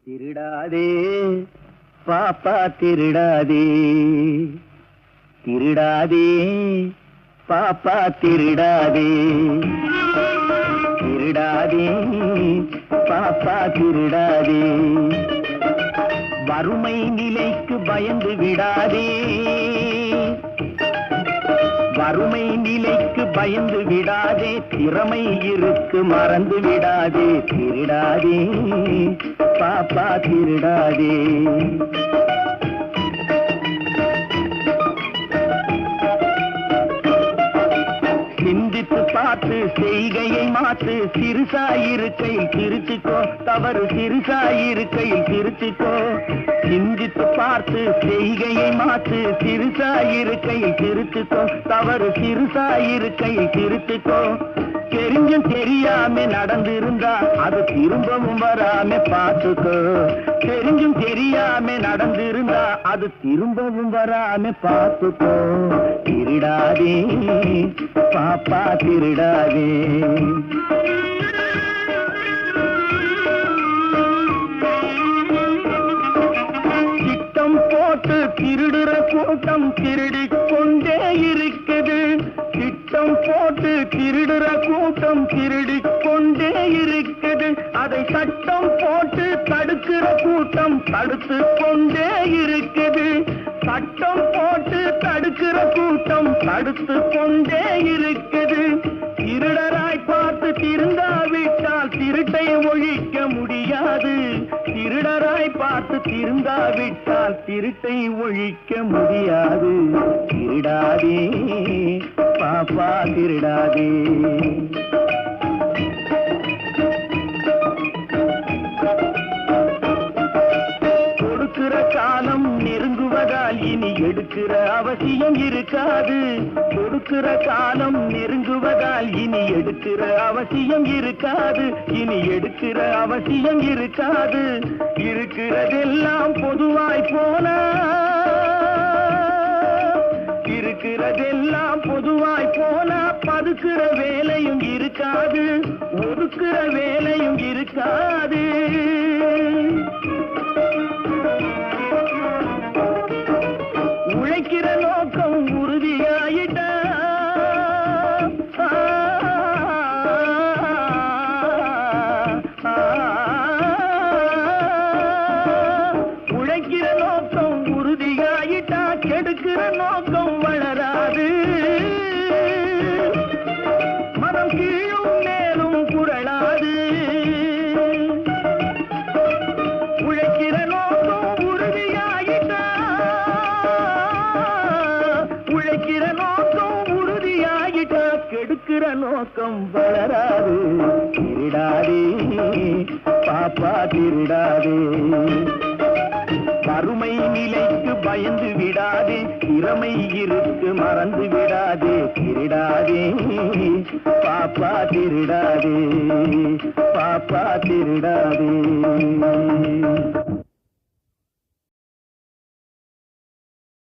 திருடாதே பாப்பா திருடாதே, திருடாதே பாப்பா திருடாதே, திருடாதே பாப்பா திருடாதே, வறுமை நிலைக்கு பயந்து விடாதே, வறுமை நிலைக்கு பயந்து விடாதே, திறமை இருக்கு மறந்து விடாதே, திருடாதே பாப்பா திருடாதே. சிந்தித்து பார்த்து செய்கையை மாற்று, சிறுசாயிருக்கையில் திருச்சிக்கோ, தவறு சிறுசாயிருக்கையில் திருச்சிக்கோ. சிந்தித்து பார்த்து செய்கையை மாற்று, சிறுசாயிருக்கையில் திருச்சிக்கோ, தவறு சிறுசாயிருக்கையில் திருச்சிக்கோ. தெரிஞ்சும் தெரியாம நடந்திருந்தா அது திரும்பவும் வராம பார்த்துக்கோ, தெரிஞ்சும் தெரியாம நடந்திருந்தா அது திரும்பவும் வராம பார்த்துக்கோ. திருடாதே பாப்பா திருடாதே. திட்டம் போட்டு திருடுற கூட்டம் திருடிக் கொண்டே இருக்குது, திட்டம் போட்டு திருடுற கூட்டம் திருடிக் கொண்டே இருக்குது, அதை சட்டம் போட்டு தடுக்கிற கூட்டம் தடுத்து கொண்டே இருக்குது, சட்டம் போட்டு தடுக்கிற கூட்டம் தடுத்து கொண்டே இருக்குது. திருடராய் பார்த்து திருந்தாவிட்டால் திருட்டை ஒழிக்க முடியாது, திருடராய் பார்த்து திருந்தாவிட்டால் திருட்டை ஒழிக்க முடியாது. திருடாதே பாப்பா திருடாதே. கொடுக்கிற காலம் நெருங்குவதால் இனி எடுக்கிற அவசியம் இருக்காது, கொடுக்கிற காலம் நெருங்குவதால் இனி எடுக்கிற அவசியம் இருக்காது, இனி எடுக்கிற அவசியம் இருக்காது. இருக்கிறதெல்லாம் பொதுவாய் போனா, இருக்கிறதெல்லாம் பொதுவாய் போனா பதுக்கிற வேலையும் இருக்காது, ஒதுக்கிற வேலையும் இருக்காது. உழைக்கிற நோக்கம் உறுதியாயிட்டா, உழைக்கிற நோக்கம் உறுதியாயிட்டா கெடுக்கிற நோக்கம் வளராது. மனம் கீழும் மேலும் புரளாது, உழைக்கிற நோக்கம் உறுதியாயிட்டா, உழைக்கிற நோக்கம் உறுதியாயிட்டா கெடுக்கிற நோக்கம் வளராது. திருடாதே பாப்பா திருடாதே, வறுமை நிலைக்கு பயந்து விடாதே, திறமை இருக்கு மறந்து விடாதே, திருடாதே பாப்பா திருடாதே, பாப்பா திருடாதே.